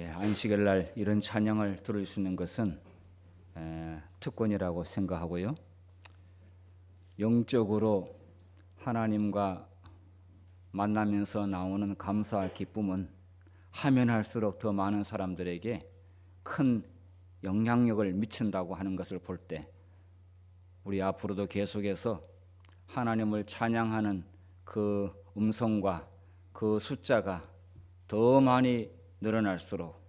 안식일 날 이런 찬양을 들을 수 있는 것은 특권이라고 생각하고요. 영적으로 하나님과 만나면서 나오는 감사와 기쁨은 하면 할수록 더 많은 사람들에게 큰 영향력을 미친다고 하는 것을 볼 때 우리 앞으로도 계속해서 하나님을 찬양하는 그 음성과 그 숫자가 더 많이 늘어날수록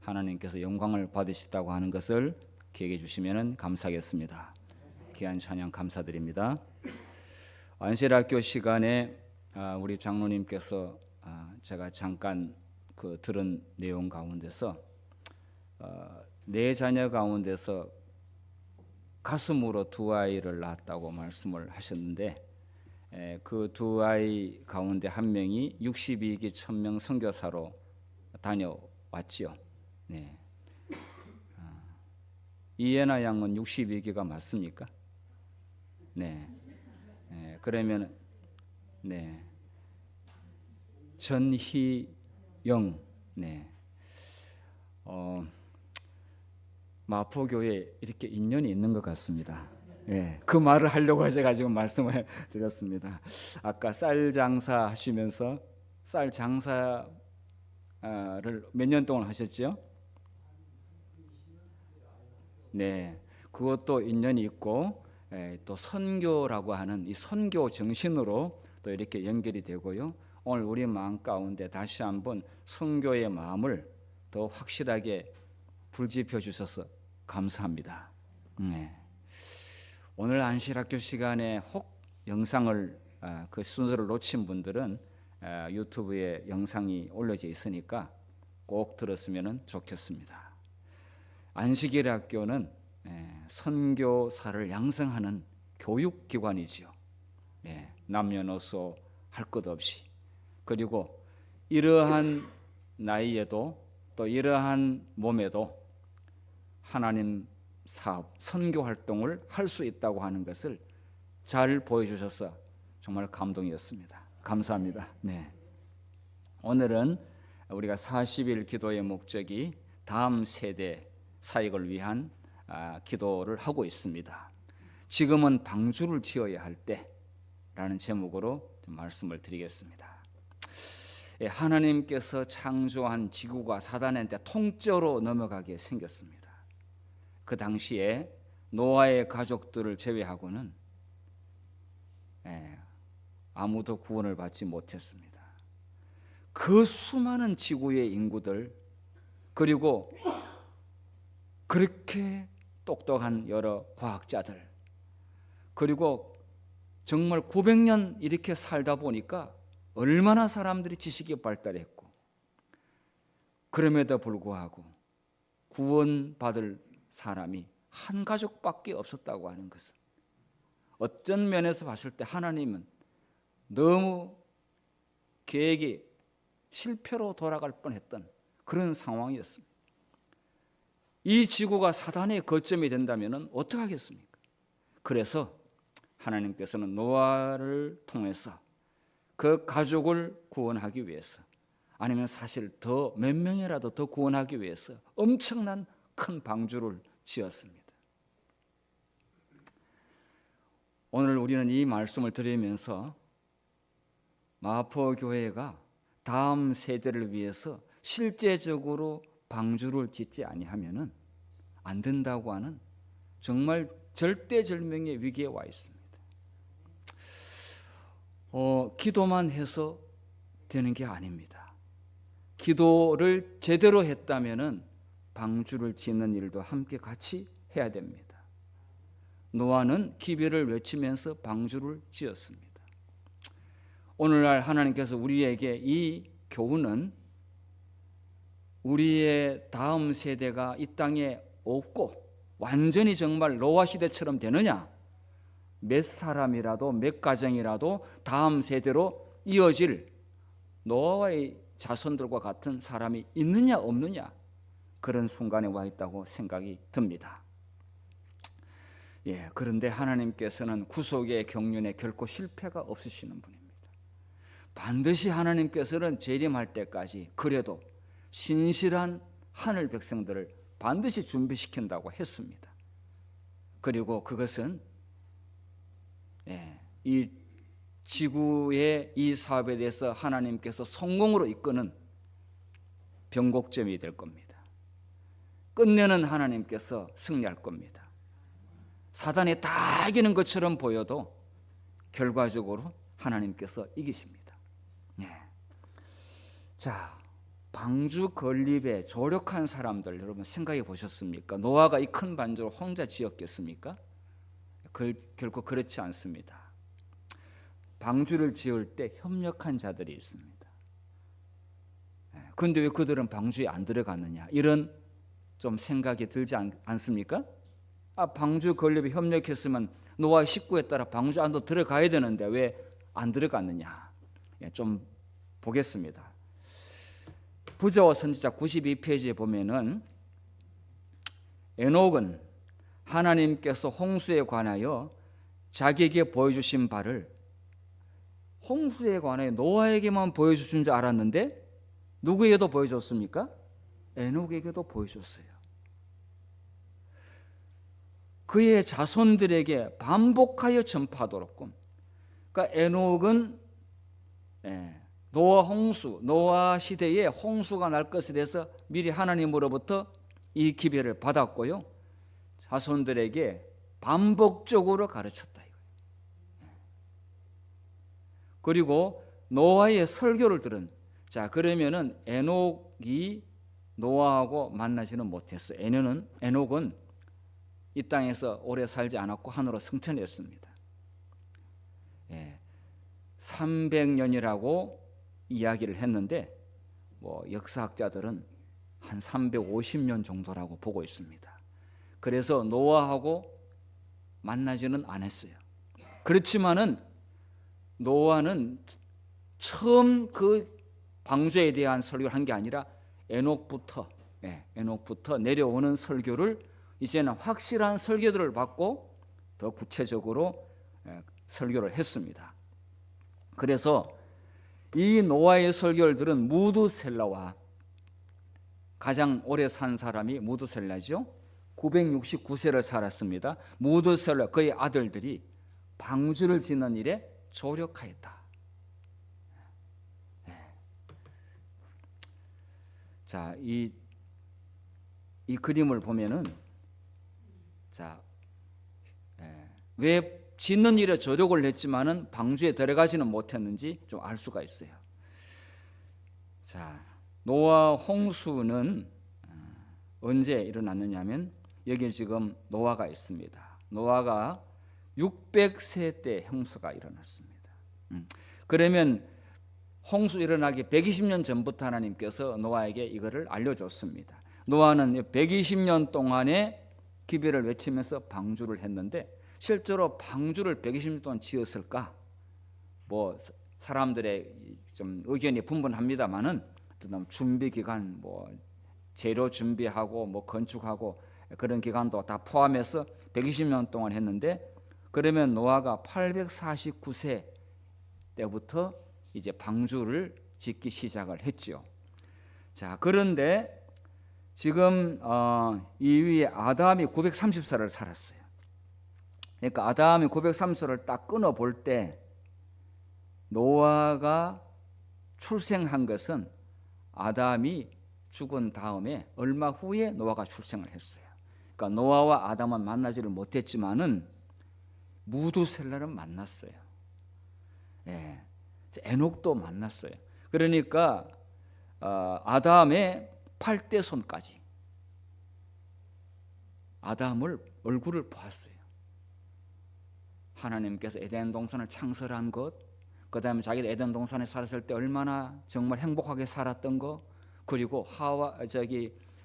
하나님께서 영광을 받으시다고 하는 것을 기억해 주시면 감사하겠습니다. 귀한 찬양 감사드립니다. 안식일학교 시간에 우리 장로님께서 제가 잠깐 들은 내용 가운데서 네 자녀 가운데서 가슴으로 두 아이를 낳았다고 말씀을 하셨는데 그 두 아이 가운데 한 명이 62기 천명 선교사로 다녀왔지요. 네. 이예나 양은 62기가 맞습니까? 네. 그러면 네. 전희영 네. 마포교회 이렇게 인연이 있는 것 같습니다. 그 말을 하려고 제가 지금 말씀을 드렸습니다. 아까 쌀 장사 하시면서 쌀 장사를 몇 년 동안 하셨죠? 네, 그것도 인연이 있고 또 선교라고 하는 이 선교 정신으로 또 이렇게 연결이 되고요. 오늘 우리 마음 가운데 다시 한번 선교의 마음을 더 확실하게 불지펴 주셔서 감사합니다. 네. 오늘 안식일학교 시간에 혹 영상을 그 순서를 놓친 분들은 유튜브에 영상이 올려져 있으니까 꼭 들었으면 좋겠습니다. 안식일학교는 선교사를 양성하는 교육기관이지요. 남녀노소 할 것 없이, 그리고 이러한 나이에도 또 이러한 몸에도 하나님 사업, 선교 활동을 할 수 있다고 하는 것을 잘 보여주셔서 정말 감동이었습니다. 감사합니다. 네. 오늘은 우리가 40일 기도의 목적이 다음 세대 사역을 위한 기도를 하고 있습니다. 지금은 방주를 지어야 할 때라는 제목으로 좀 말씀을 드리겠습니다. 하나님께서 창조한 지구가 사단한테 통째로 넘어가게 생겼습니다. 그 당시에 노아의 가족들을 제외하고는 아무도 구원을 받지 못했습니다. 그 수많은 지구의 인구들, 그리고 그렇게 똑똑한 여러 과학자들, 그리고 정말 900년 이렇게 살다 보니까 얼마나 사람들이 지식이 발달했고, 그럼에도 불구하고 구원받을 사람이 한 가족밖에 없었다고 하는 것은 어떤 면에서 봤을 때 하나님은 너무 계획이 실패로 돌아갈 뻔했던 그런 상황이었습니다. 이 지구가 사단의 거점이 된다면 어떻게 하겠습니까? 그래서 하나님께서는 노아를 통해서 그 가족을 구원하기 위해서, 아니면 사실 더 몇 명이라도 더 구원하기 위해서 엄청난 큰 방주를 지었습니다. 오늘 우리는 이 말씀을 들으면서 마포교회가 다음 세대를 위해서 실제적으로 방주를 짓지 아니하면은 안 된다고 하는 정말 절대절명의 위기에 와 있습니다. 기도만 해서 되는 게 아닙니다. 기도를 제대로 했다면은 방주를 짓는 일도 함께 같이 해야 됩니다. 노아는 기별을 외치면서 방주를 지었습니다. 오늘날 하나님께서 우리에게 이 교훈은 우리의 다음 세대가 이 땅에 없고 완전히 정말 노아 시대처럼 되느냐, 몇 사람이라도 몇 가정이라도 다음 세대로 이어질 노아의 자손들과 같은 사람이 있느냐 없느냐, 그런 순간에 와 있다고 생각이 듭니다. 그런데 하나님께서는 구속의 경륜에 결코 실패가 없으시는 분입니다. 반드시 하나님께서는 재림할 때까지 그래도 신실한 하늘 백성들을 반드시 준비시킨다고 했습니다. 그리고 그것은 이 지구의 이 사업에 대해서 하나님께서 성공으로 이끄는 변곡점이 될 겁니다. 끝내는 하나님께서 승리할 겁니다. 사단이 다 이기는 것처럼 보여도 결과적으로 하나님께서 이기십니다. 자, 방주 건립에 조력한 사람들 여러분 생각해 보셨습니까? 노아가 이 큰 반주를 혼자 지었겠습니까? 결코 그렇지 않습니다. 방주를 지을 때 협력한 자들이 있습니다. 그런데 왜 그들은 방주에 안 들어갔느냐? 이런 좀 생각이 들지 않습니까? 방주 건립에 협력했으면 노아의 식구에 따라 방주 안으로 들어가야 되는데 왜 안 들어갔느냐? 좀 보겠습니다. 부자와 선지자 92페이지에 보면은 에녹은 하나님께서 홍수에 관하여 자기에게 보여주신 바를 홍수에 관하여 노아에게만 보여주신 줄 알았는데 누구에게도 보여줬습니까? 에녹에게도 보여줬어요. 그의 자손들에게 반복하여 전파하도록. 그러니까 에녹은 노아 시대에 홍수가 날 것에 대해서 미리 하나님으로부터 이 기별을 받았고요. 자손들에게 반복적으로 가르쳤다 이거예요. 그리고 노아의 설교를 들은. 자, 그러면은 에녹이 노아하고 만나지는 못했어요. 에녹은 이 땅에서 오래 살지 않았고 하늘로 승천했습니다. 300년이라고 이야기를 했는데 역사학자들은 한 350년 정도라고 보고 있습니다. 그래서 노아하고 만나지는 않았어요. 그렇지만은 노아는 처음 그 방주에 대한 설교를 한 게 아니라 에녹부터 내려오는 설교를 이제는 확실한 설교들을 받고 더 구체적으로 설교를 했습니다. 그래서 이 노아의 설교를 들은 무두셀라와 가장 오래 산 사람이 무두셀라죠. 969세를 살았습니다. 무두셀라 그의 아들들이 방주를 짓는 일에 조력하였다. 자, 이 그림을 보면은 왜 짓는 일에 조력을 했지만은 방주에 들어가지는 못했는지 좀 알 수가 있어요. 자, 노아 홍수는 언제 일어났느냐면 여기 지금 노아가 있습니다. 노아가 600세 때 홍수가 일어났습니다. 그러면 홍수 일어나기 120년 전부터 하나님께서 노아에게 이거를 알려줬습니다. 노아는 120년 동안에 기별을 외치면서 방주를 했는데 실제로 방주를 120년 동안 지었을까? 사람들의 좀 의견이 분분합니다만은 준비 기간, 재료 준비하고 건축하고 그런 기간도 다 포함해서 120년 동안 했는데 그러면 노아가 849세 때부터 이제 방주를 짓기 시작을 했죠. 자, 그런데 지금 이 위에 아담이 930세를 살았어요. 그러니까 아담이 930세를 딱 끊어 볼 때 노아가 출생한 것은 아담이 죽은 다음에 얼마 후에 노아가 출생을 했어요. 그러니까 노아와 아담은 만나지를 못했지만은 무두셀라는 만났어요. 에녹도 만났어요. 그러니까 아담의 8대 손까지 아담을 얼굴을 보았어요. 하나님께서 에덴 동산을 창설한 것, 그 다음에 자기도 에덴 동산에 살았을 때 얼마나 정말 행복하게 살았던 것, 그리고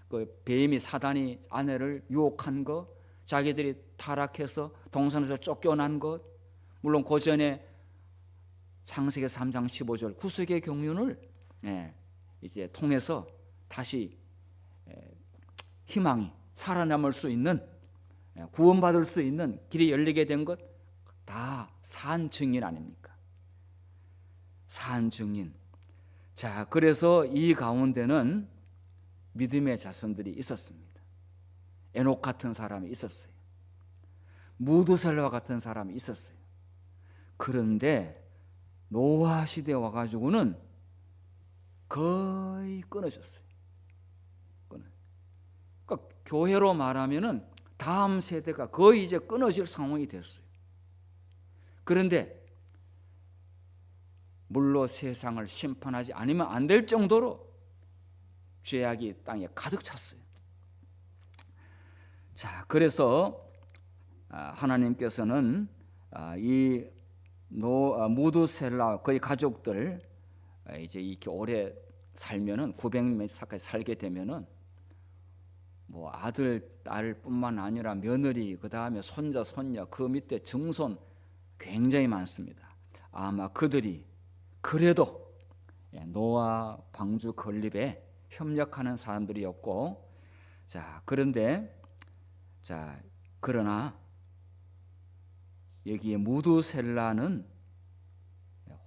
그 뱀이 사단이 아내를 유혹한 것, 자기들이 타락해서 동산에서 쫓겨난 것, 물론 그 전에 창세기 3장 15절 구속의 경륜을 이제 통해서 다시 희망이 살아남을 수 있는 구원받을 수 있는 길이 열리게 된 것 다 산 증인 아닙니까? 산 증인. 자, 그래서 이 가운데는 믿음의 자손들이 있었습니다. 에녹 같은 사람이 있었어요. 무드셀라와 같은 사람이 있었어요. 그런데 노아 시대에 와가지고는 거의 끊어졌어요. 그러니까 교회로 말하면은 다음 세대가 거의 이제 끊어질 상황이 됐어요. 그런데 물로 세상을 심판하지 않으면 안 될 정도로 죄악이 땅에 가득 찼어요. 자, 그래서 하나님께서는 이 무드셀라 그의 가족들 이제 이렇게 오래 살면은 900몇 살까지 살게 되면은 뭐 아들, 딸뿐만 아니라 며느리, 그 다음에 손자, 손녀, 그 밑에 증손 굉장히 많습니다. 아마 그들이 그래도 노아 방주 건립에 협력하는 사람들이었고, 자, 그러나 여기에 무드셀라는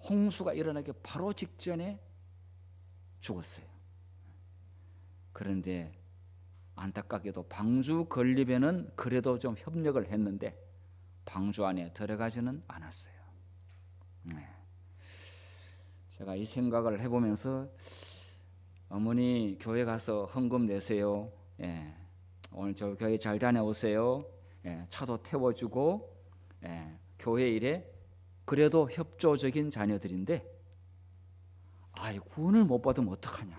홍수가 일어나기 바로 직전에 죽었어요. 그런데 안타깝게도 방주 건립에는 그래도 좀 협력을 했는데 방주 안에 들어가지는 않았어요. 제가 이 생각을 해보면서 어머니 교회 가서 헌금 내세요. 오늘 저 교회 잘 다녀오세요. 차도 태워주고 교회 일에 그래도 협조적인 자녀들인데 구원을 못 받으면 어떡하냐,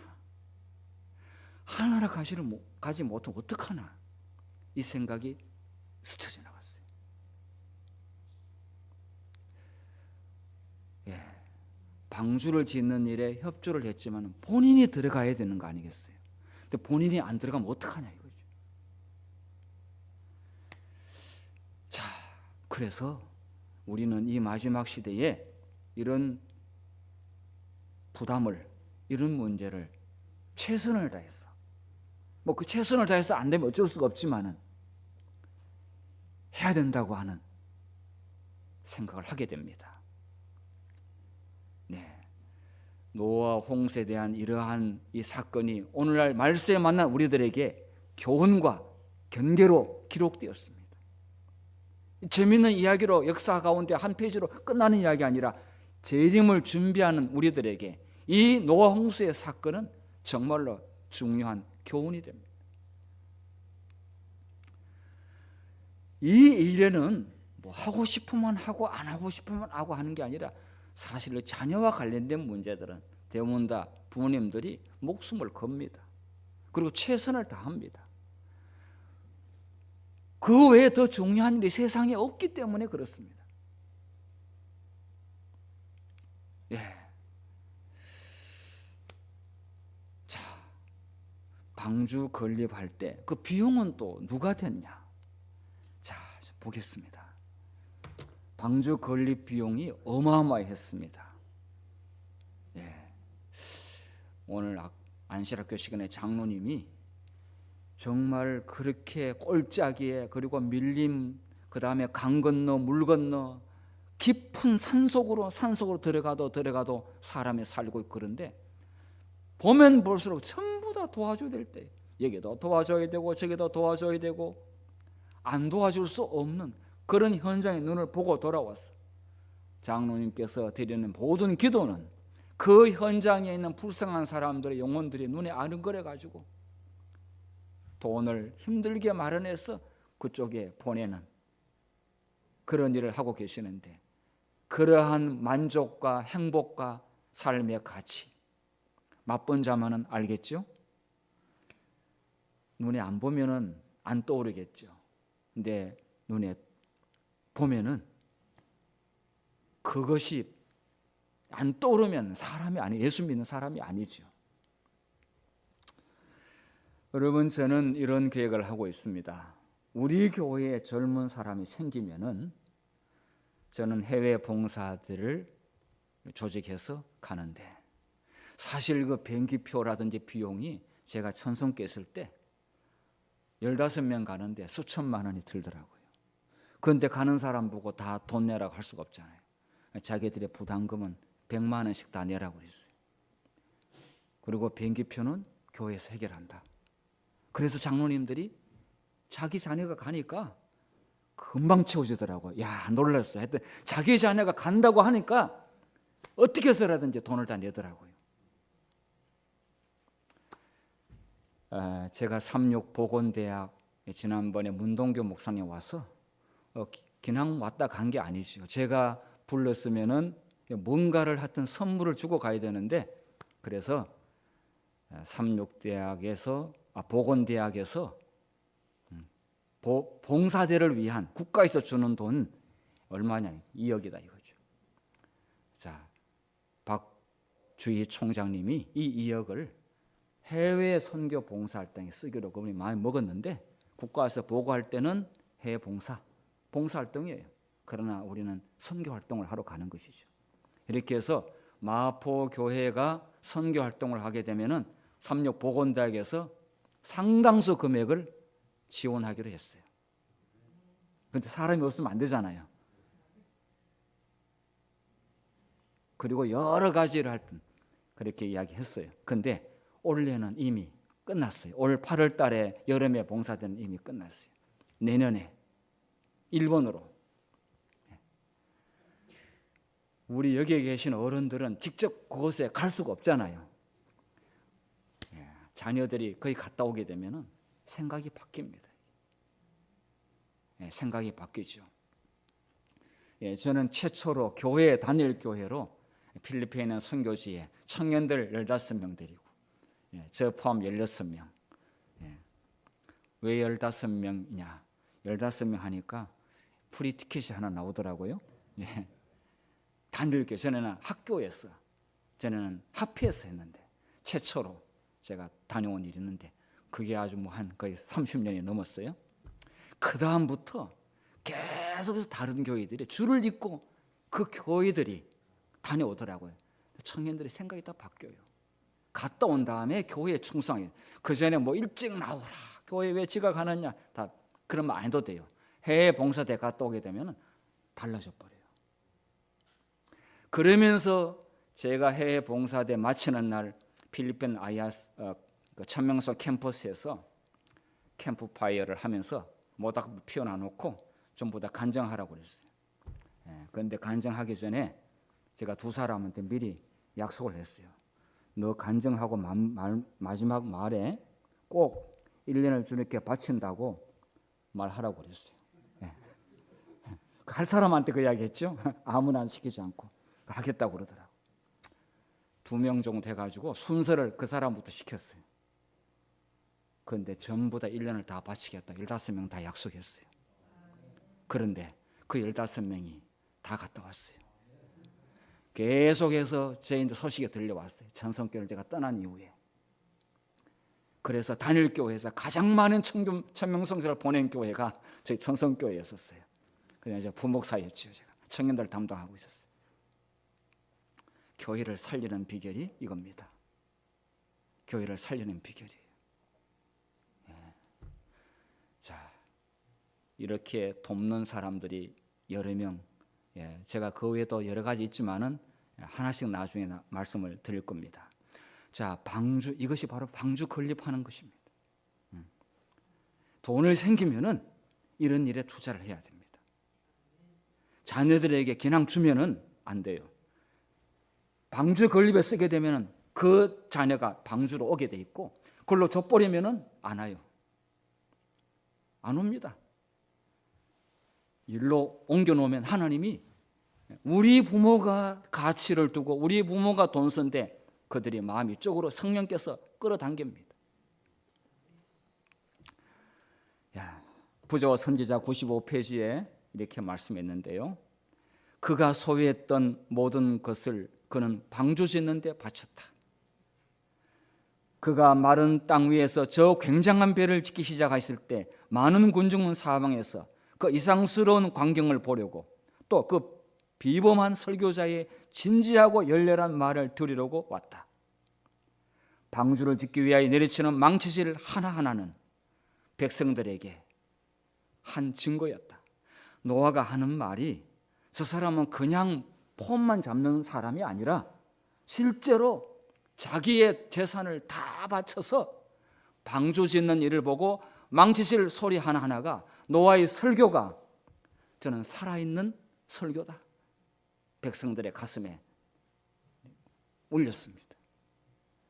하나나라 가지 못하면 어떡하나, 이 생각이 스쳐 지나갔어요. 방주를 짓는 일에 협조를 했지만 본인이 들어가야 되는 거 아니겠어요? 근데 본인이 안 들어가면 어떡하냐 이거죠. 자, 그래서 우리는 이 마지막 시대에 이런 부담을, 이런 문제를 최선을 다해서, 뭐 그 최선을 다해서 안 되면 어쩔 수가 없지만은 해야 된다고 하는 생각을 하게 됩니다. 노아 홍수에 대한 이러한 이 사건이 오늘날 말세에 만난 우리들에게 교훈과 견계로 기록되었습니다. 재미있는 이야기로 역사 가운데 한 페이지로 끝나는 이야기 아니라 재림을 준비하는 우리들에게 이 노아 홍수의 사건은 정말로 중요한 교훈이 됩니다. 이 일에는 뭐 하고 싶으면 하고 안 하고 싶으면 하고 하는 게 아니라 사실 자녀와 관련된 문제들은 대부분 다 부모님들이 목숨을 겁니다. 그리고 최선을 다합니다. 그 외에 더 중요한 일이 세상에 없기 때문에 그렇습니다. 자, 방주 건립할 때 그 비용은 또 누가 됐냐? 자, 보겠습니다. 방주 건립 비용이 어마어마했습니다. 오늘 안실학교 시간에 장로님이 정말 그렇게 꼴짜기에, 그리고 밀림, 그 다음에 강 건너 물 건너 깊은 산속으로 들어가도 사람이 살고 있고, 그런데 보면 볼수록 전부 다 도와줘야 될 때 여기도 도와줘야 되고 저기도 도와줘야 되고 안 도와줄 수 없는 그런 현장의 눈을 보고 돌아왔어. 장로님께서 드리는 모든 기도는 그 현장에 있는 불쌍한 사람들의 영혼들이 눈에 아른거려가지고 돈을 힘들게 마련해서 그쪽에 보내는 그런 일을 하고 계시는데, 그러한 만족과 행복과 삶의 가치 맛본 자만은 알겠죠? 눈에 안 보면은 안 떠오르겠죠. 근데 눈에 보면은 그것이 안 떠오르면 사람이 아니, 예수 믿는 사람이 아니죠. 여러분, 저는 이런 계획을 하고 있습니다. 우리 교회에 젊은 사람이 생기면은 저는 해외 봉사들을 조직해서 가는데, 사실 그 비행기표라든지 비용이 제가 천성께 있을 때 15명 가는데 수천만 원이 들더라고요. 그런데 가는 사람 보고 다 돈 내라고 할 수가 없잖아요. 자기들의 부담금은 100만 원씩 다 내라고 그랬어요. 그리고 비행기표는 교회에서 해결한다. 그래서 장로님들이 자기 자녀가 가니까 금방 채워지더라고요. 야, 놀랐어요. 하여튼 자기 자녀가 간다고 하니까 어떻게 해서라든지 돈을 다 내더라고요. 제가 삼육보건대학 지난번에 문동교 목사님 와서 그냥 왔다 간 게 아니죠. 제가 불렀으면은 뭔가를 하여튼 선물을 주고 가야 되는데, 그래서 삼육대학에서 보건대학에서 봉사대를 위한 국가에서 주는 돈 얼마냐? 2억이다 이거죠. 자, 박주희 총장님이 이 2억을 해외 선교 봉사 활동에 쓰기로 그분이 많이 먹었는데, 국가에서 보고할 때는 해외 봉사 활동이에요. 그러나 우리는 선교 활동을 하러 가는 것이죠. 이렇게 해서 마포 교회가 선교 활동을 하게 되면은 삼육보건대학에서 상당수 금액을 지원하기로 했어요. 그런데 사람이 없으면 안 되잖아요. 그리고 여러 가지를 하여튼 그렇게 이야기했어요. 그런데 올해는 이미 끝났어요. 올 8월 달에 여름에 봉사대는 이미 끝났어요. 내년에 일본으로. 우리 여기에 계신 어른들은 직접 그곳에 갈 수가 없잖아요. 자녀들이 거기 갔다 오게 되면 생각이 바뀝니다. 생각이 바뀌죠. 저는 최초로 교회 단일 교회로 필리핀에 있는 선교지에 청년들 15명 데리고, 저 포함 16명. 왜 15명이냐? 15명 하니까 프리 티켓이 하나 나오더라고요. 단일 교회. 전에는 학교에서, 전에는 합회에서 했는데 최초로 제가 다녀온 일이 있는데, 그게 아주 한 거의 30년이 넘었어요. 그 다음부터 계속해서 다른 교회들이 줄을 잇고 그 교회들이 다녀오더라고요. 청년들의 생각이 다 바뀌어요. 갔다 온 다음에 교회에 충성해요. 그 전에 뭐 일찍 나오라, 교회 왜 지각하느냐, 다 그런 말 안 해도 돼요. 해외 봉사대 갔다 오게 되면 달라져 버려요. 그러면서 제가 해외 봉사대 마치는 날 필리핀 아이아스 천명소 캠퍼스에서 캠프파이어를 하면서 모닥불 피워놔놓고 전부 다 간증하라고 그랬어요. 그런데 간증하기 전에 제가 두 사람한테 미리 약속을 했어요. 너 간증하고 마지막 말에 꼭 1년을 주님께 바친다고 말하라고 그랬어요. 할 사람한테 그 이야기 했죠. 아무나 안 시키지 않고 하겠다고 그러더라고요. 2명 정도 돼가지고 순서를 그 사람부터 시켰어요. 그런데 전부 다 1년을 다 바치겠다. 15명 다 약속했어요. 그런데 그 15명이 다 갔다 왔어요. 계속해서 저희한테 소식이 들려왔어요. 천성교회를 제가 떠난 이후에. 그래서 단일교회에서 가장 많은 천명성서를 보낸 교회가 저희 천성교회였었어요. 그래서 이제 부목사였죠. 제가 청년들 담당하고 있었어요. 교회를 살리는 비결이 이겁니다. 교회를 살리는 비결이에요. 자, 이렇게 돕는 사람들이 여러 명, 제가 그 외에도 여러 가지 있지만은 하나씩 나중에 말씀을 드릴 겁니다. 자, 방주, 이것이 바로 방주 건립하는 것입니다. 돈을 생기면은 이런 일에 투자를 해야 됩니다. 자녀들에게 그냥 주면은 안 돼요. 방주 건립에 쓰게 되면은 그 자녀가 방주로 오게 돼 있고, 그걸로 줘버리면은 안 와요. 안 옵니다. 일로 옮겨 놓으면 하나님이 우리 부모가 가치를 두고 우리 부모가 돈 쓴데 그들이 마음 이쪽으로 성령께서 끌어당깁니다. 부조와 선지자 95페이지에 이렇게 말씀했는데요. 그가 소유했던 모든 것을 그는 방주 짓는 데 바쳤다. 그가 마른 땅 위에서 저 굉장한 배를 짓기 시작했을 때 많은 군중은 사방에서 그 이상스러운 광경을 보려고, 또 그 비범한 설교자의 진지하고 열렬한 말을 들으려고 왔다. 방주를 짓기 위하여 내리치는 망치질 하나하나는 백성들에게 한 증거였다. 노아가 하는 말이, 저 사람은 그냥 폼만 잡는 사람이 아니라 실제로 자기의 재산을 다 바쳐서 방주 짓는 일을 보고 망치실 소리 하나하나가 노아의 설교가 저는 살아있는 설교다. 백성들의 가슴에 울렸습니다.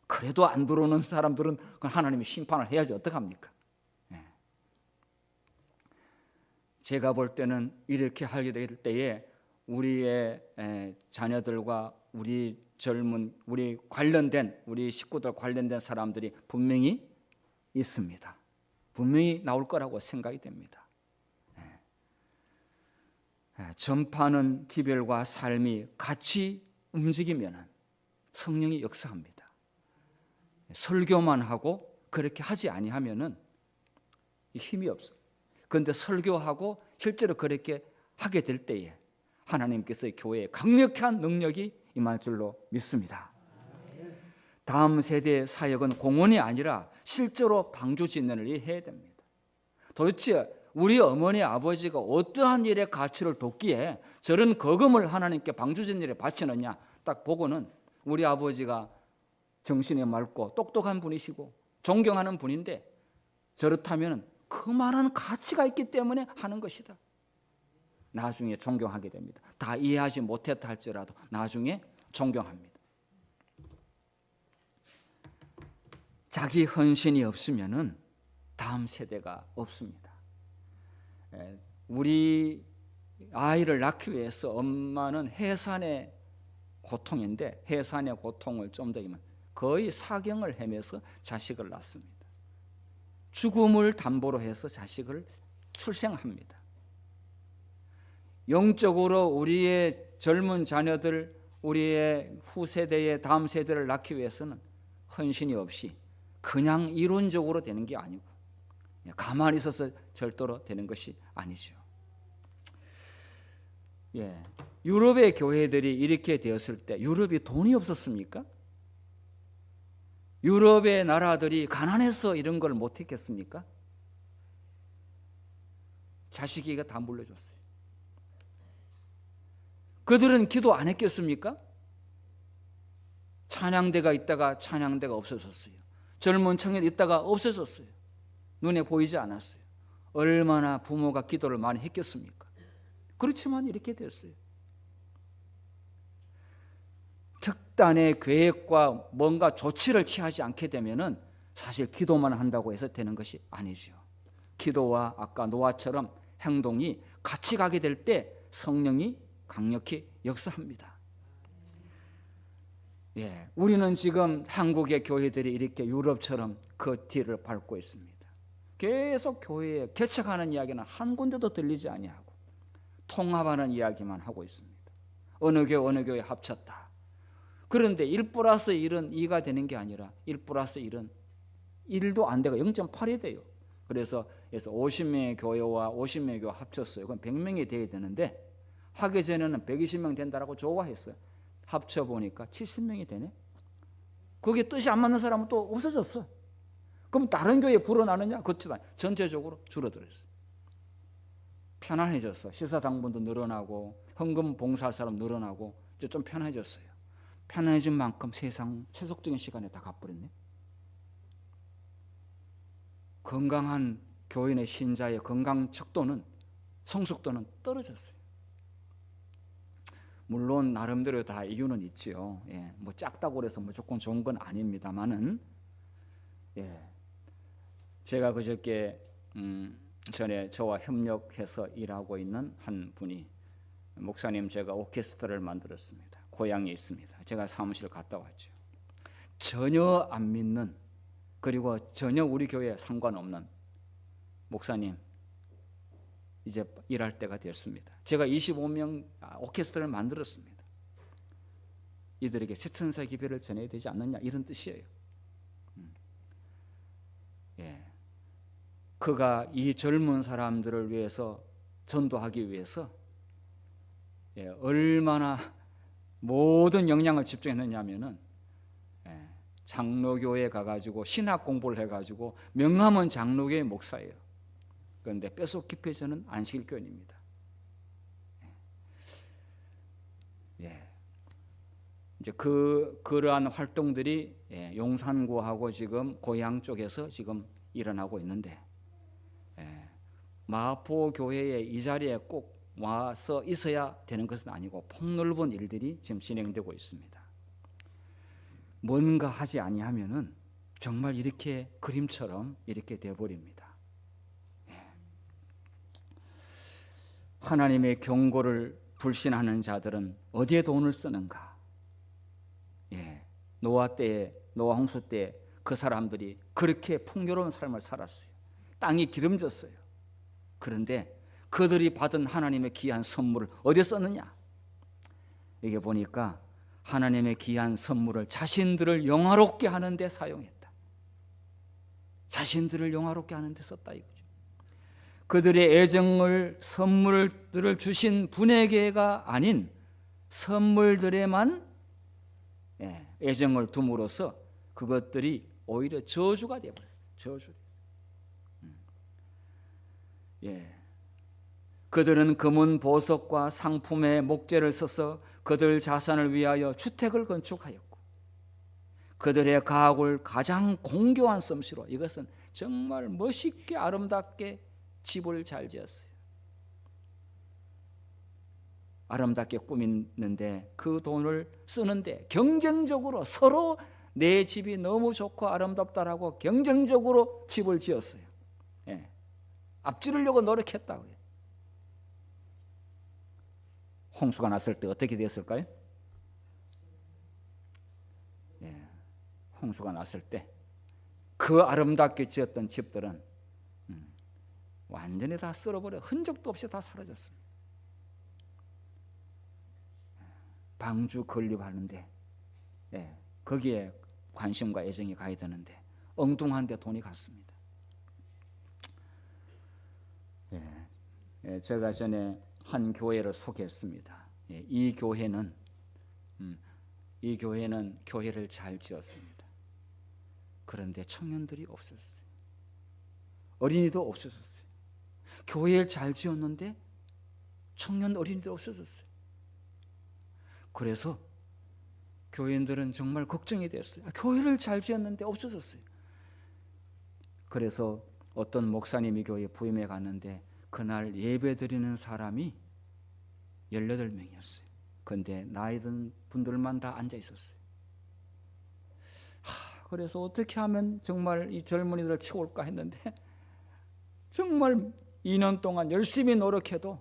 그래도 안 들어오는 사람들은 하나님이 심판을 해야지 어떡합니까? 제가 볼 때는 이렇게 하게 될 때에 우리의 자녀들과 우리 젊은 우리 관련된 우리 식구들 관련된 사람들이 분명히 있습니다. 분명히 나올 거라고 생각이 됩니다. 전파는 기별과 삶이 같이 움직이면 성령이 역사합니다. 설교만 하고 그렇게 하지 아니하면은 힘이 없어요. 그런데 설교하고 실제로 그렇게 하게 될 때에 하나님께서 교회에 강력한 능력이 임할 줄로 믿습니다. 다음 세대의 사역은 공원이 아니라 실제로 방주 짓는 일을 해야 됩니다. 도대체 우리 어머니 아버지가 어떠한 일에 가치를 뒀기에 저런 거금을 하나님께 방주 짓는 일에 바치느냐 딱 보고는 우리 아버지가 정신이 맑고 똑똑한 분이시고 존경하는 분인데 저렇다면 그만한 가치가 있기 때문에 하는 것이다. 나중에 존경하게 됩니다. 다 이해하지 못했다 할지라도 나중에 존경합니다. 자기 헌신이 없으면은 다음 세대가 없습니다. 우리 아이를 낳기 위해서 엄마는 해산의 고통인데 해산의 고통을 좀 더 이면 거의 사경을 헤매서 자식을 낳습니다. 죽음을 담보로 해서 자식을 출생합니다. 영적으로 우리의 젊은 자녀들, 우리의 후세대의 다음 세대를 낳기 위해서는 헌신이 없이 그냥 이론적으로 되는 게 아니고 가만히 있어서 절대로 되는 것이 아니죠. 유럽의 교회들이 이렇게 되었을 때 유럽이 돈이 없었습니까? 유럽의 나라들이 가난해서 이런 걸 못했겠습니까? 자식이가 다 물려줬어요. 그들은 기도 안 했겠습니까? 찬양대가 있다가 찬양대가 없어졌어요. 젊은 청년이 있다가 없어졌어요. 눈에 보이지 않았어요. 얼마나 부모가 기도를 많이 했겠습니까? 그렇지만 이렇게 됐어요. 특단의 계획과 뭔가 조치를 취하지 않게 되면은 사실 기도만 한다고 해서 되는 것이 아니죠. 기도와 아까 노아처럼 행동이 같이 가게 될 때 성령이 강력히 역사합니다. 우리는 지금 한국의 교회들이 이렇게 유럽처럼 그 뒤를 밟고 있습니다. 계속 교회에 개척하는 이야기는 한 군데도 들리지 아니하고 통합하는 이야기만 하고 있습니다. 어느 교회 합쳤다. 그런데 1+1은 2가 되는 게 아니라 1+1은 1도 안 되고 0.8이 돼요. 그래서 50명의 교회와 50명의 교회 합쳤어요. 그럼 100명이 돼야 되는데 하기 전에는 120명 된다라고 좋아했어요. 합쳐보니까 70명이 되네. 그게 뜻이 안 맞는 사람은 또 없어졌어. 그럼 다른 교회에 불어나느냐? 그것도 전체적으로 줄어들었어. 편안해졌어. 시사당분도 늘어나고 헌금 봉사할 사람 늘어나고 이제 좀 편해졌어요. 편해진 만큼 세상 세속적인 시간에 다 가버렸네. 건강한 교인의 신자의 건강 척도는 성숙도는 떨어졌어요. 물론 나름대로 다 이유는 있지요. 뭐 작다고 그래서 무조건 좋은 건 아닙니다만은 제가 그저께 전에 저와 협력해서 일하고 있는 한 분이 목사님 제가 오케스트라를 만들었습니다. 고향에 있습니다. 제가 사무실 갔다 왔죠. 전혀 안 믿는 그리고 전혀 우리 교회에 상관없는 목사님 이제 일할 때가 됐습니다. 제가 25명 오케스트라를 만들었습니다. 이들에게 새천사 기별을 전해야 되지 않느냐 이런 뜻이에요. 그가 이 젊은 사람들을 위해서 전도하기 위해서 얼마나 모든 영향을 집중했느냐면은 장로교에 가가지고 신학 공부를 해가지고 명함은 장로교의 목사예요. 그런데 뼛속 깊이 저는 안식일교인입니다. 이제 그러한 활동들이 용산구하고 지금 고향 쪽에서 지금 일어나고 있는데, 마포 교회의 이 자리에 꼭 와서 있어야 되는 것은 아니고 폭넓은 일들이 지금 진행되고 있습니다. 뭔가 하지 아니하면은 정말 이렇게 그림처럼 이렇게 되어버립니다. 하나님의 경고를 불신하는 자들은 어디에 돈을 쓰는가? 노아 때에, 노아 홍수 때 그 사람들이 그렇게 풍요로운 삶을 살았어요. 땅이 기름졌어요. 그런데 그들이 받은 하나님의 귀한 선물을 어디에 썼느냐? 이게 보니까 하나님의 귀한 선물을 자신들을 영화롭게 하는 데 사용했다. 자신들을 영화롭게 하는 데 썼다 이거죠. 그들의 애정을, 선물들을 주신 분에게가 아닌 선물들에만 애정을 둠으로써 그것들이 오히려 저주가 되어버려요. 저주. 그들은 금은 보석과 상품의 목재를 써서 그들 자산을 위하여 주택을 건축하였고, 그들의 가옥을 가장 공교한 솜씨로, 이것은 정말 멋있게 아름답게 집을 잘 지었어요. 아름답게 꾸미는데 그 돈을 쓰는데 경쟁적으로 서로 내 집이 너무 좋고 아름답다라고 경쟁적으로 집을 지었어요. 앞지르려고 노력했다고요. 홍수가 났을 때 어떻게 됐을까요? 홍수가 났을 때 그 아름답게 지었던 집들은 완전히 다 쓸어버려 흔적도 없이 다 사라졌습니다. 방주 건립하는데 거기에 관심과 애정이 가야 되는데 엉뚱한데 돈이 갔습니다. 제가 전에 한 교회를 소개했습니다. 이 교회는 교회를 잘 지었습니다. 그런데 청년들이 없었어요. 어린이도 없어졌어요. 교회를 잘 지었는데 청년 어린이들 없어졌어요. 그래서 교인들은 정말 걱정이 됐어요. 교회를 잘 지었는데 없어졌어요. 그래서 어떤 목사님이 교회에 부임해 갔는데 그날 예배 드리는 사람이 18명이었어요. 그런데 나이 든 분들만 다 앉아 있었어요. 그래서 어떻게 하면 정말 이 젊은이들을 채울까 했는데 정말 2년 동안 열심히 노력해도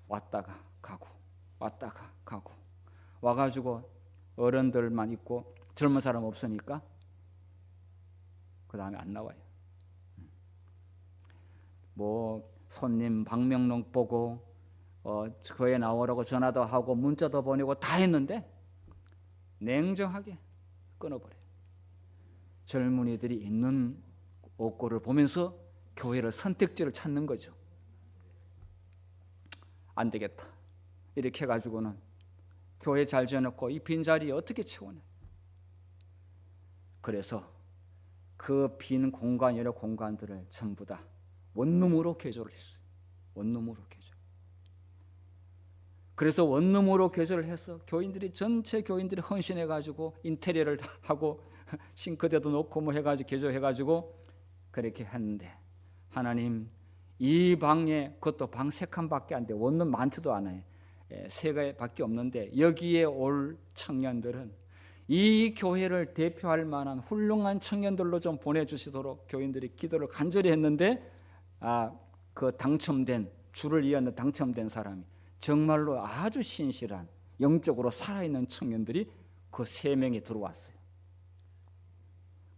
왔다가 가고 왔다가 가고 와가지고 어른들만 있고 젊은 사람 없으니까 그 다음에 안 나와요. 뭐 손님 방명록 보고 교회 나오라고 전화도 하고 문자도 보내고 다 했는데 냉정하게 끊어버려요. 젊은이들이 있는 옥고를 보면서 교회를 선택지를 찾는 거죠. 안 되겠다. 이렇게 해가지고는 교회 잘 지어놓고 이 빈자리에 어떻게 채우냐. 그래서 그 빈 공간, 여러 공간들을 전부 다 원룸으로 개조를 했어요. 원룸으로 개조. 그래서 원룸으로 개조를 해서 전체 교인들이 헌신해가지고 인테리어를 다 하고 싱크대도 놓고 뭐 해가지고 개조해가지고 그렇게 했는데 하나님 이 방에 그것도 방 3칸밖에 안 돼. 원룸 많지도 않아요. 3개밖에 없는데 여기에 올 청년들은 이 교회를 대표할 만한 훌륭한 청년들로 좀 보내주시도록 교인들이 기도를 간절히 했는데 그 줄을 이었는 당첨된 사람이 정말로 아주 신실한 영적으로 살아있는 청년들이 그 3명이 들어왔어요.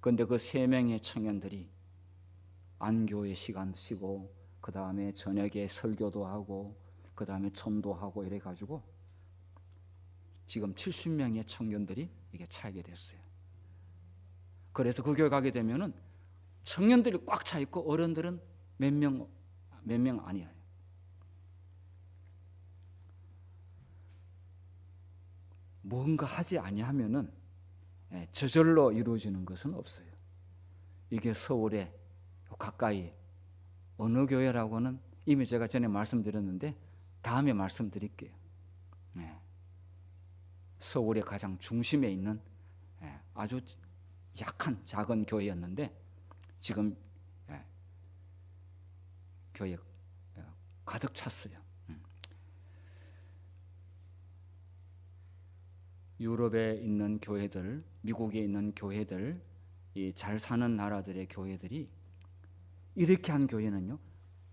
그런데 그 3명의 청년들이 안교회 시간 쉬고 그 다음에 저녁에 설교도 하고 그 다음에 전도하고 이래가지고 지금 70명의 청년들이 이게 차게 됐어요. 그래서 그 교회 가게 되면은 청년들이 꽉 차 있고 어른들은 몇 명 아니에요. 뭔가 하지 아니하면은 저절로 이루어지는 것은 없어요. 이게 서울에 가까이 어느 교회라고는 이미 제가 전에 말씀드렸는데 다음에 말씀드릴게요. 서울의 가장 중심에 있는 아주 약한 작은 교회였는데 지금 교회 가득 찼어요. 유럽에 있는 교회들, 미국에 있는 교회들, 이 잘 사는 나라들의 교회들이 이렇게 한 교회는요,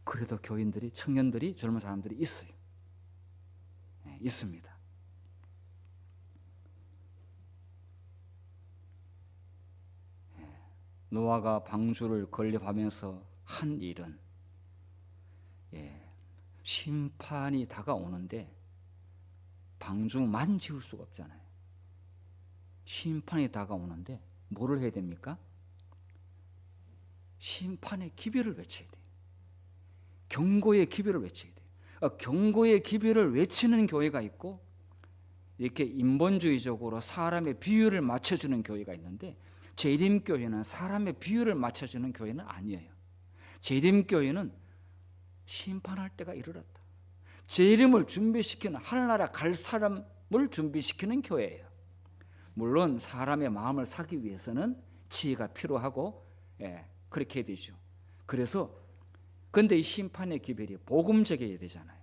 그래도 교인들이, 청년들이, 젊은 사람들이 있어요. 있습니다. 노아가 방주를 건립하면서 한 일은 심판이 다가오는데 방주만 지을 수가 없잖아요. 심판이 다가오는데 뭐를 해야 됩니까? 심판의 기별을 외쳐야 돼요. 경고의 기별을 외쳐야 돼요. 경고의 기별을 외치는 교회가 있고 이렇게 인본주의적으로 사람의 비율을 맞춰주는 교회가 있는데 재림교회는 사람의 비율을 맞춰주는 교회는 아니에요. 재림교회는 심판할 때가 이르렀다. 재림을 준비시키는, 하늘나라 갈 사람을 준비시키는 교회예요. 물론 사람의 마음을 사기 위해서는 지혜가 필요하고 그렇게 해야 되죠. 그래서 근데 이 심판의 기별이 복음적이어야 되잖아요.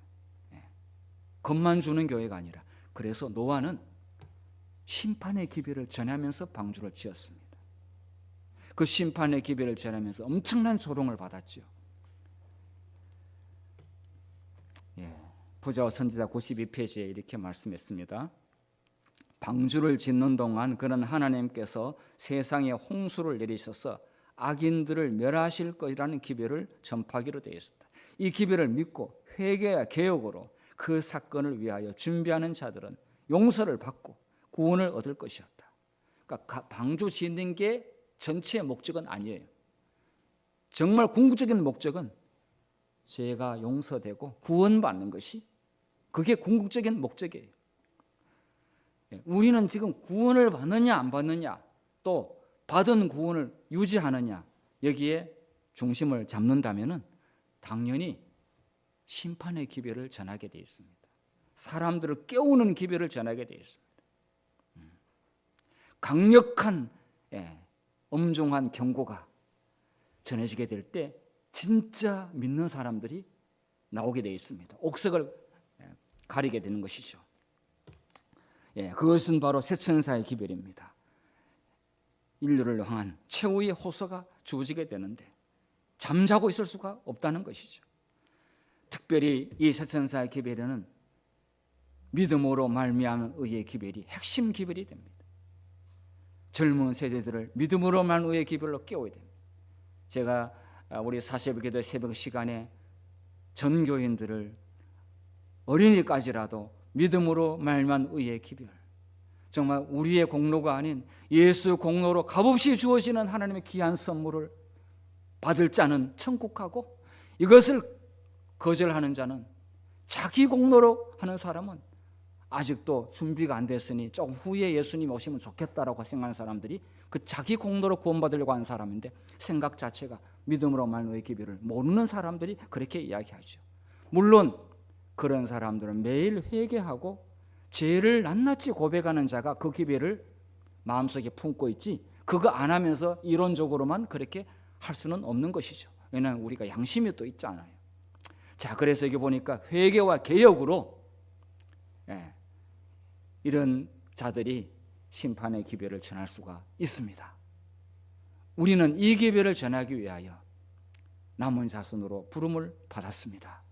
겁만 주는 교회가 아니라. 그래서 노아는 심판의 기별을 전하면서 방주를 지었습니다. 그 심판의 기별을 전하면서 엄청난 조롱을 받았죠. 부자와 선지자 92페이지에 이렇게 말씀했습니다. 방주를 짓는 동안 그는 하나님께서 세상에 홍수를 내리셔서 악인들을 멸하실 것이라는 기별을 전파하기로 되어 있었다. 이 기별을 믿고 회개와 개혁으로 그 사건을 위하여 준비하는 자들은 용서를 받고 구원을 얻을 것이었다. 그러니까 방주 짓는 게 전체의 목적은 아니에요. 정말 궁극적인 목적은 죄가 용서되고 구원받는 것이 그게 궁극적인 목적이에요. 우리는 지금 구원을 받느냐 안 받느냐, 또 받은 구원을 유지하느냐, 여기에 중심을 잡는다면은 당연히 심판의 기별을 전하게 되어 있습니다. 사람들을 깨우는 기별을 전하게 되어 있습니다. 강력한 엄중한 경고가 전해지게 될 때 진짜 믿는 사람들이 나오게 되어 있습니다. 옥석을 가리게 되는 것이죠. 그것은 바로 새천사의 기별입니다. 인류를 향한 최후의 호소가 주어지게 되는데 잠자고 있을 수가 없다는 것이죠. 특별히 이 새천사의 기별에는 믿음으로 말미암은 의의 기별이 핵심 기별이 됩니다. 젊은 세대들을 믿음으로 말미암은 의의 기별로 깨워야 됩니다. 제가 우리 40기도 새벽 시간에 전 교인들을 어린이까지라도 믿음으로 말미암은 의의 기별, 정말 우리의 공로가 아닌 예수 공로로 값없이 주어지는 하나님의 귀한 선물을 받을 자는 천국하고 이것을 거절하는 자는, 자기 공로로 하는 사람은 아직도 준비가 안 됐으니 조금 후에 예수님 오시면 좋겠다라고 생각하는 사람들이 그 자기 공로로 구원받으려고 하는 사람인데 생각 자체가 믿음으로 말미암은 기별을 모르는 사람들이 그렇게 이야기하죠. 물론 그런 사람들은 매일 회개하고 죄를 낱낱이 고백하는 자가 그 기별을 마음속에 품고 있지, 그거 안 하면서 이론적으로만 그렇게 할 수는 없는 것이죠. 왜냐하면 우리가 양심이 또 있잖아요. 자, 그래서 여기 보니까 회개와 개혁으로 이런 자들이 심판의 기별을 전할 수가 있습니다. 우리는 이 기별을 전하기 위하여 남은 자손으로 부름을 받았습니다.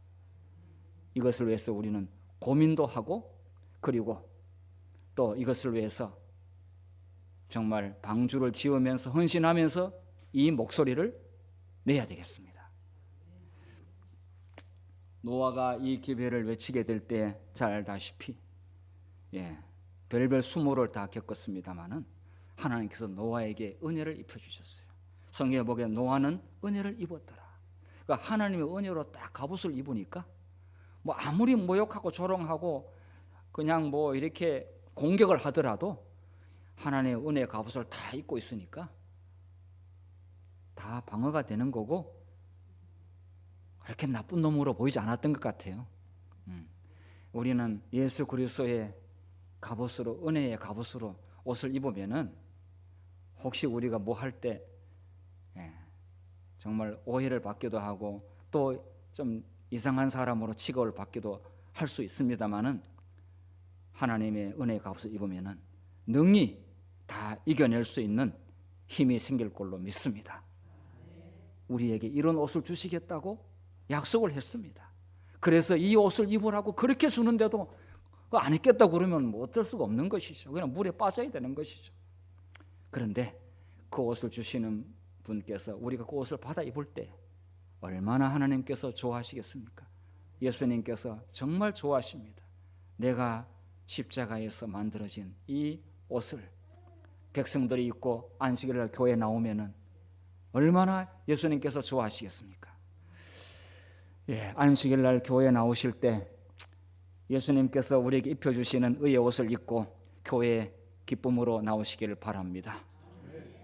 이것을 위해서 우리는 고민도 하고, 그리고 또 이것을 위해서 정말 방주를 지으면서 헌신하면서 이 목소리를 내야 되겠습니다. 노아가 이 기별을 외치게 될 때 잘 알다시피 별별 수모를 다 겪었습니다마는 하나님께서 노아에게 은혜를 입혀주셨어요. 성경에 보기에 노아는 은혜를 입었더라. 그러니까 하나님의 은혜로 딱 갑옷을 입으니까 뭐 아무리 모욕하고 조롱하고 그냥 뭐 이렇게 공격을 하더라도 하나님의 은혜 갑옷을 다 입고 있으니까 다 방어가 되는 거고 그렇게 나쁜 놈으로 보이지 않았던 것 같아요. 우리는 예수 그리스도의 갑옷으로, 은혜의 갑옷으로 옷을 입으면은 혹시 우리가 뭐 할 때 정말 오해를 받기도 하고 또 좀 이상한 사람으로 취급을 받기도 할 수 있습니다만은 하나님의 은혜의 갑옷을 입으면은 능히 다 이겨낼 수 있는 힘이 생길 걸로 믿습니다. 우리에게 이런 옷을 주시겠다고 약속을 했습니다. 그래서 이 옷을 입으라고 그렇게 주는데도 안 입겠다고 그러면 뭐 어쩔 수가 없는 것이죠. 그냥 물에 빠져야 되는 것이죠. 그런데 그 옷을 주시는 분께서 우리가 그 옷을 받아 입을 때 얼마나 하나님께서 좋아하시겠습니까? 예수님께서 정말 좋아하십니다. 내가 십자가에서 만들어진 이 옷을 백성들이 입고 안식일 날 교회에 나오면은 얼마나 예수님께서 좋아하시겠습니까? 안식일 날 교회에 나오실 때 예수님께서 우리에게 입혀주시는 의의 옷을 입고 교회에 기쁨으로 나오시기를 바랍니다.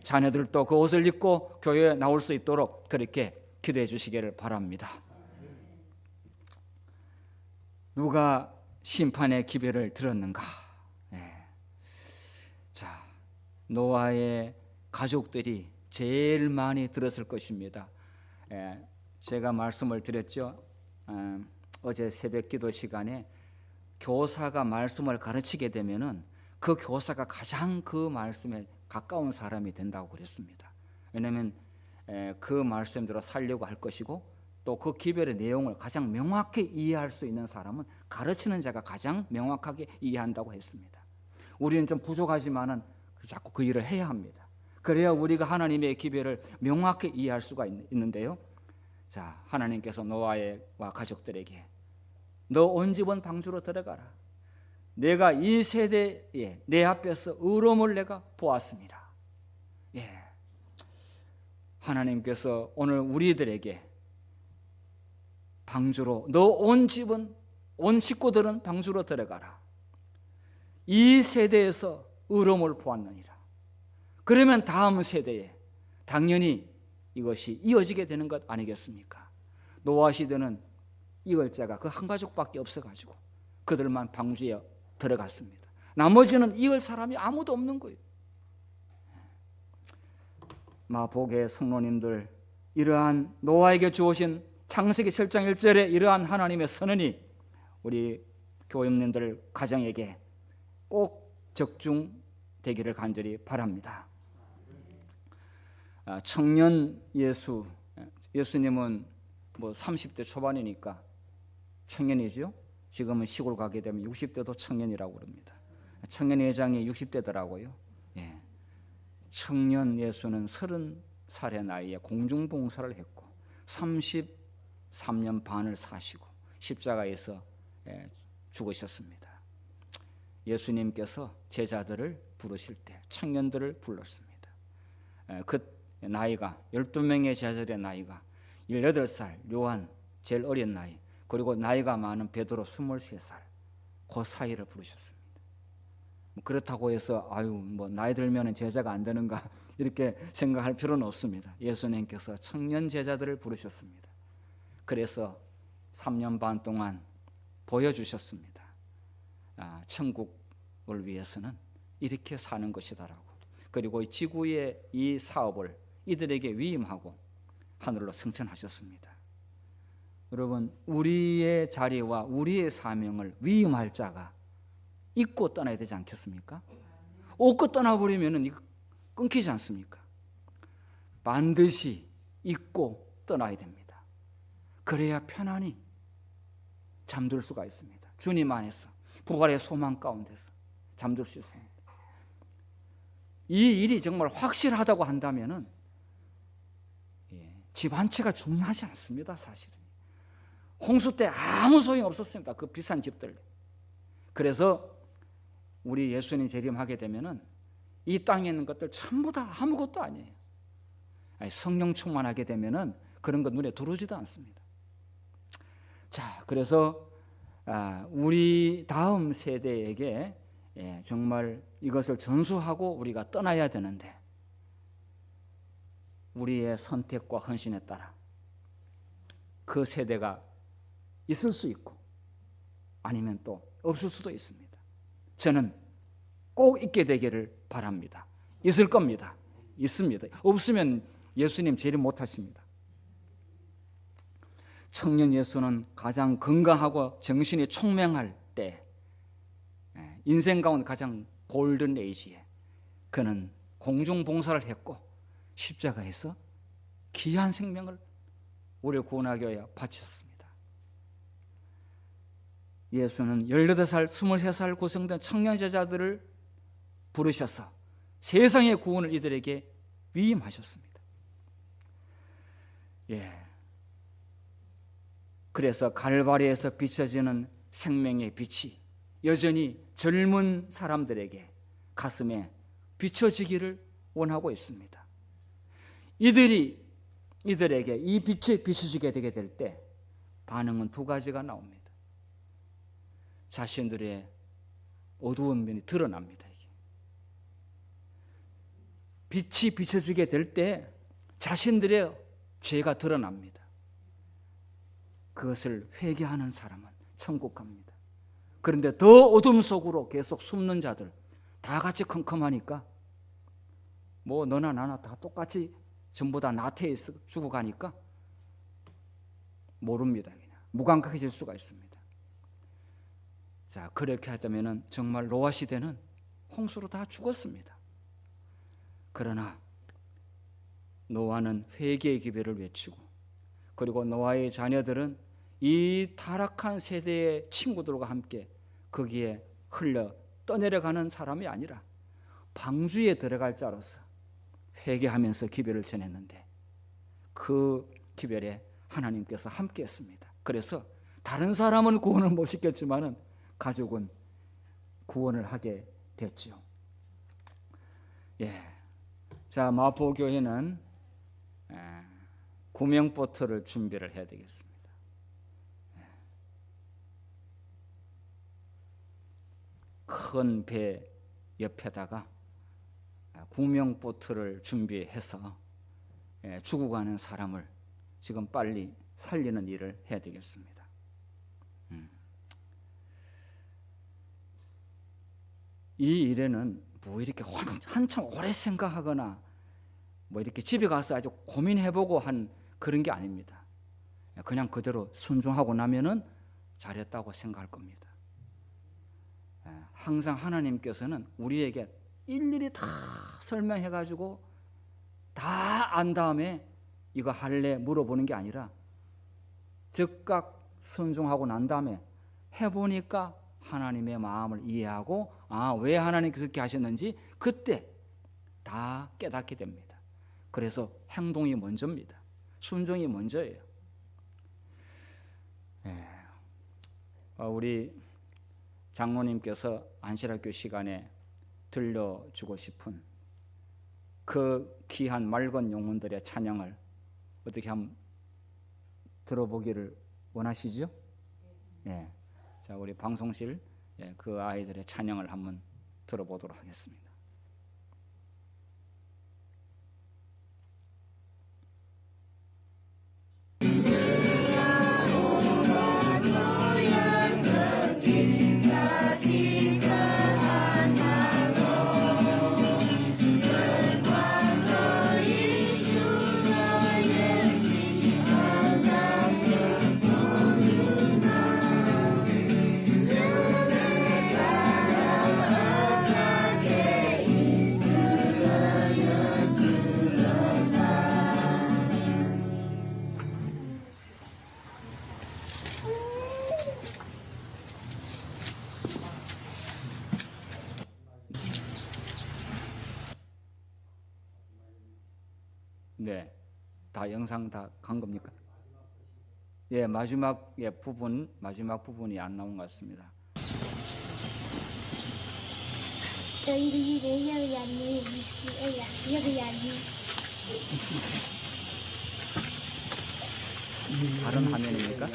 자녀들도 그 옷을 입고 교회에 나올 수 있도록 그렇게 기도해 주시기를 바랍니다. 누가 심판의 기별을 들었는가? 자, 노아의 가족들이 제일 많이 들었을 것입니다. 제가 말씀을 드렸죠. 어제 새벽 기도 시간에 교사가 말씀을 가르치게 되면은 그 교사가 가장 그 말씀에 가까운 사람이 된다고 그랬습니다. 왜냐하면 그 말씀대로 살려고 할 것이고 또 그 기별의 내용을 가장 명확히 이해할 수 있는 사람은 가르치는 자가 가장 명확하게 이해한다고 했습니다. 우리는 좀 부족하지만은 자꾸 그 일을 해야 합니다. 그래야 우리가 하나님의 기별을 명확히 이해할 수가 있는데요. 자, 하나님께서 노아와 가족들에게 너 온 집은 방주로 들어가라. 내가 이 세대에 내 앞에서 의로움을 내가 보았습니다. 하나님께서 오늘 우리들에게 방주로 너 온 집은 온 식구들은 방주로 들어가라. 이 세대에서 의로움을 보았느니라. 그러면 다음 세대에 당연히 이것이 이어지게 되는 것 아니겠습니까? 노아 시대는 이을 자가 그 한 가족밖에 없어가지고 그들만 방주에 들어갔습니다. 나머지는 이을 사람이 아무도 없는 거예요. 마복의 성도님들, 이러한 노아에게 주어진 창세기 7장 1절에 이러한 하나님의 선언이 우리 교육님들 가정에게 꼭 적중되기를 간절히 바랍니다. 청년 예수님은 뭐 30대 초반이니까 청년이죠. 지금은 시골 가게 되면 60대도 청년이라고 그럽니다. 청년 회장이 60대더라고요. 청년 예수는 30살의 나이에 공중봉사를 했고 33년 반을 사시고 십자가에서 죽으셨습니다. 예수님께서 제자들을 부르실 때 청년들을 불렀습니다. 그 나이가 12명의 제자들의 나이가 18살 요한 제일 어린 나이, 그리고 나이가 많은 베드로 23살, 그 사이를 부르셨습니다. 그렇다고 해서 뭐 나이 들면 제자가 안 되는가 이렇게 생각할 필요는 없습니다. 예수님께서 청년 제자들을 부르셨습니다. 그래서 3년 반 동안 보여주셨습니다. 천국을 위해서는 이렇게 사는 것이다라고. 그리고 이 지구의 이 사업을 이들에게 위임하고 하늘로 승천하셨습니다. 여러분, 우리의 자리와 우리의 사명을 위임할 자가 잊고 떠나야 되지 않겠습니까? 잊고 떠나버리면 이거 끊기지 않습니까? 반드시 잊고 떠나야 됩니다. 그래야 편안히 잠들 수가 있습니다. 주님 안에서 부활의 소망 가운데서 잠들 수 있습니다. 이 일이 정말 확실하다고 한다면은 집 한 채가 중요하지 않습니다. 사실은 홍수 때 아무 소용이 없었습니다. 그 비싼 집들. 그래서 우리 예수님 재림하게 되면은 이 땅에 있는 것들 전부 다 아무것도 아니에요. 성령 충만하게 되면은 그런 것 눈에 들어오지도 않습니다. 자, 그래서 우리 다음 세대에게 정말 이것을 전수하고 우리가 떠나야 되는데 우리의 선택과 헌신에 따라 그 세대가 있을 수 있고 아니면 또 없을 수도 있습니다. 저는 꼭 있게 되기를 바랍니다. 있을 겁니다. 있습니다. 없으면 예수님 제일 못하십니다. 청년 예수는 가장 건강하고 정신이 총명할 때, 인생 가운데 가장 골든 에이지에 그는 공중봉사를 했고 십자가에서 귀한 생명을 우리를 구원하기 위하여 바쳤습니다. 예수는 18살, 23살 구성된 청년 제자들을 부르셔서 세상의 구원을 이들에게 위임하셨습니다. 그래서 갈바리에서 비춰지는 생명의 빛이 여전히 젊은 사람들에게 가슴에 비춰지기를 원하고 있습니다. 이들에게 이 빛이 비춰지게 되게 될 때 반응은 두 가지가 나옵니다. 자신들의 어두운 면이 드러납니다. 빛이 비춰지게 될 때 자신들의 죄가 드러납니다. 그것을 회개하는 사람은 천국 갑니다. 그런데 더 어둠 속으로 계속 숨는 자들, 다 같이 컴컴하니까 뭐 너나 나나 다 똑같이 전부 다 나태해 죽어가니까 모릅니다. 그냥 무감각해질 수가 있습니다. 자, 그렇게 하다면은 정말 노아 시대는 홍수로 다 죽었습니다. 그러나 노아는 회개의 기별을 외치고, 그리고 노아의 자녀들은 이 타락한 세대의 친구들과 함께 거기에 흘러 떠내려가는 사람이 아니라 방주에 들어갈 자로서 회개하면서 기별을 전했는데 그 기별에 하나님께서 함께했습니다. 그래서 다른 사람은 구원을 못 시켰지만은 가족은 구원을 하게 됐죠. 자, 마포교회는 구명보트를 준비를 해야 되겠습니다. 큰 배 옆에다가 구명보트를 준비해서 죽어가는 사람을 지금 빨리 살리는 일을 해야 되겠습니다. 이 일에는 뭐 이렇게 한참 오래 생각하거나 뭐 이렇게 집에 가서 아주 고민해보고 한 그런 게 아닙니다. 그냥 그대로 순종하고 나면은 잘했다고 생각할 겁니다. 항상 하나님께서는 우리에게 일일이 다 설명해가지고 다 안 다음에 이거 할래 물어보는 게 아니라 즉각 순종하고 난 다음에 해보니까 하나님의 마음을 이해하고 왜 하나님께서 그렇게 하셨는지 그때 다 깨닫게 됩니다. 그래서 행동이 먼저입니다. 순종이 먼저예요. 우리 장로님께서 안실학교 시간에 들려주고 싶은 그 귀한 맑은 영혼들의 찬양을 어떻게 한번 들어보기를 원하시죠? 자, 우리 방송실 그 아이들의 찬양을 한번 들어보도록 하겠습니다. 네, 다 영상 다 간 겁니까? 마지막 부분이 안 나온 것 같습니다. 다른 화면입니까?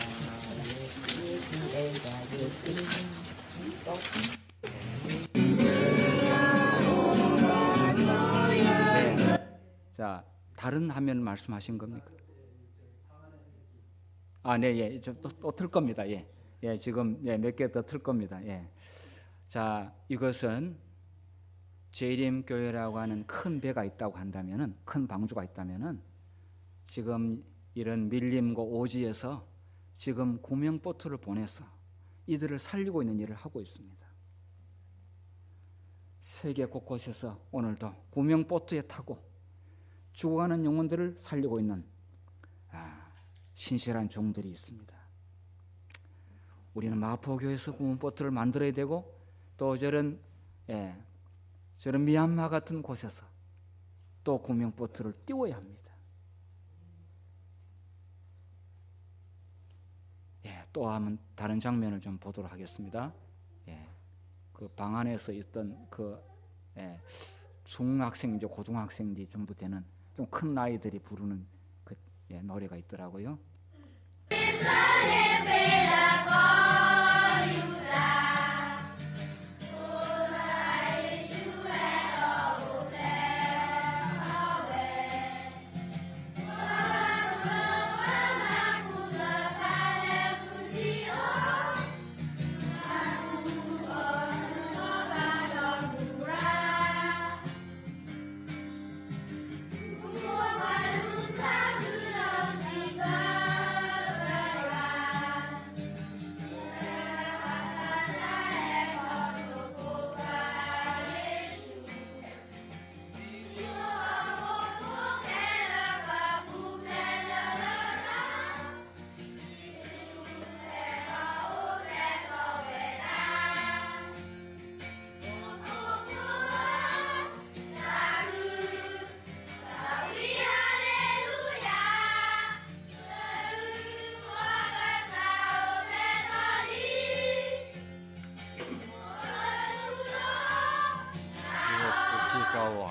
자, 다른 화면 말씀하신 겁니까? 네, 또 틀 겁니다. 지금 몇 개 더 틀 겁니다. 자, 이것은 재림교회라고 하는 큰 배가 있다고 한다면은, 큰 방주가 있다면은 지금 이런 밀림과 오지에서 지금 구명보트를 보내서 이들을 살리고 있는 일을 하고 있습니다. 세계 곳곳에서 오늘도 구명보트에 타고 죽어가는 영혼들을 살리고 있는 신실한 종들이 있습니다. 우리는 마포교에서 구명보트를 만들어야 되고, 또 저런 미얀마 같은 곳에서 또 구명보트를 띄워야 합니다. 또 한번 다른 장면을 좀 보도록 하겠습니다. 그 방 안에서 있던 그 중학생이죠, 고등학생들 정도 되는 좀 큰 아이들이 부르는 그 노래가 있더라고요.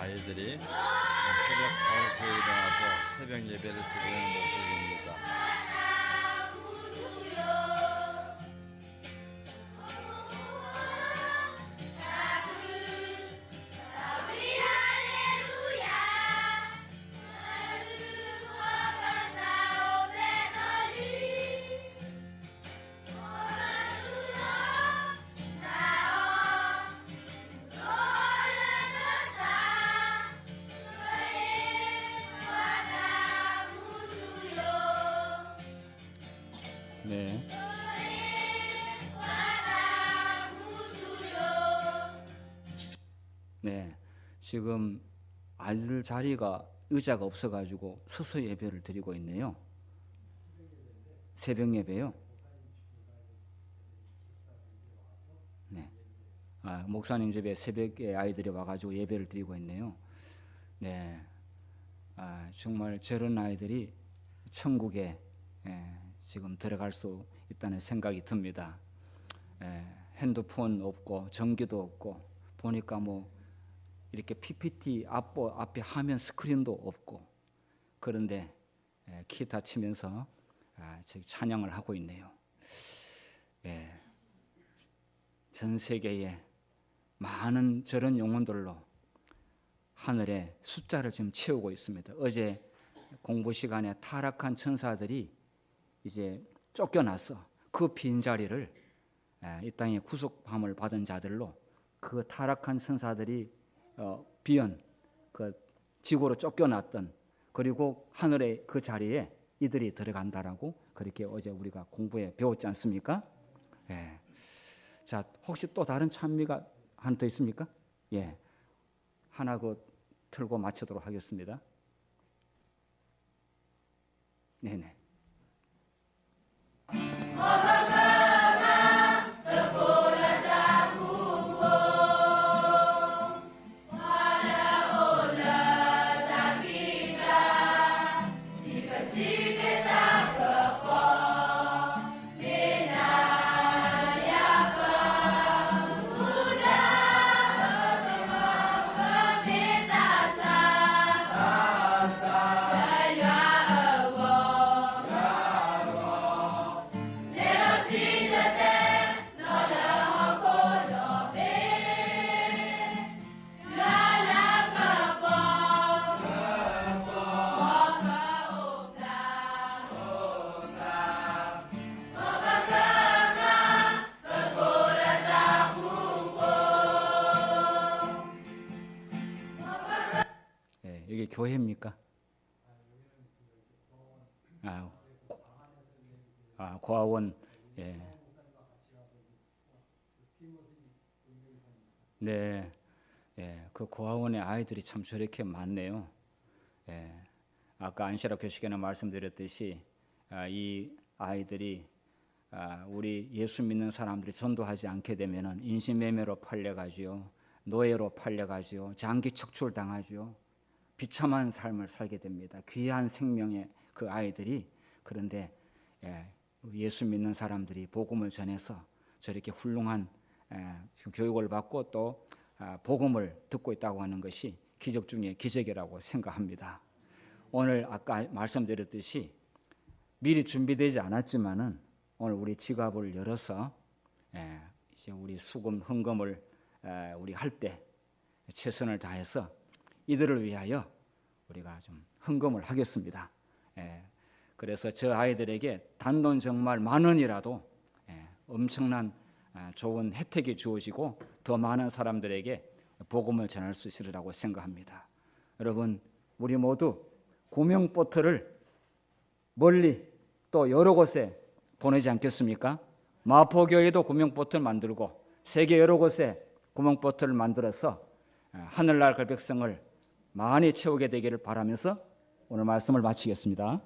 아이들이 새벽 5시에 일어나서 새벽 예배를 드리는 모습입니다. 네. 네. 지금 아이들 자리가 의자가 없어가지고 서서 예배를 드리고 있네요. 새벽 예배요. 네. 목사님 집에 새벽에 아이들이 와가지고 예배를 드리고 있네요. 네. 정말 저런 아이들이 천국에 지금 들어갈 수 있다는 생각이 듭니다. 핸드폰 없고 전기도 없고 보니까 뭐 이렇게 PPT 앞에 화면 스크린도 없고, 그런데 기타 치면서 저기 찬양을 하고 있네요. 전 세계에 많은 저런 영혼들로 하늘에 숫자를 지금 채우고 있습니다. 어제 공부 시간에 타락한 천사들이 이제 쫓겨나서 그 빈자리를 이 땅에 구속함을 받은 자들로, 그 타락한 천사들이 비연 그 지구로 쫓겨났던, 그리고 하늘의 그 자리에 이들이 들어간다라고 그렇게 어제 우리가 공부에 배웠지 않습니까? 자, 혹시 또 다른 찬미가 하나 더 있습니까? 하나 틀고 마치도록 하겠습니다. 네네. 교회입니까? 고아원. 예. 네. 예. 그 고아원의 아이들이 참 저렇게 많네요. 예. 아까 안시라 교식에는 말씀드렸듯이 이 아이들이 우리 예수 믿는 사람들이 전도하지 않게 되면은 인신매매로 팔려가지요, 노예로 팔려가지요, 장기 척출 당하지요, 비참한 삶을 살게 됩니다. 귀한 생명의 그 아이들이. 그런데 예수 믿는 사람들이 복음을 전해서 저렇게 훌륭한 교육을 받고 또 복음을 듣고 있다고 하는 것이 기적 중에 기적이라고 생각합니다. 오늘 아까 말씀드렸듯이 미리 준비되지 않았지만은 오늘 우리 지갑을 열어서 이제 우리 수금 헌금을 우리 할 때 최선을 다해서 이들을 위하여 우리가 좀 헌금을 하겠습니다. 그래서 저 아이들에게 단돈 정말 10,000원이라도 엄청난 좋은 혜택이 주어지고 더 많은 사람들에게 복음을 전할 수 있으리라고 생각합니다. 여러분, 우리 모두 구명보트를 멀리 또 여러 곳에 보내지 않겠습니까? 마포교회도 구명보트를 만들고 세계 여러 곳에 구명보트를 만들어서 하늘날 그 백성을 많이 채우게 되기를 바라면서 오늘 말씀을 마치겠습니다.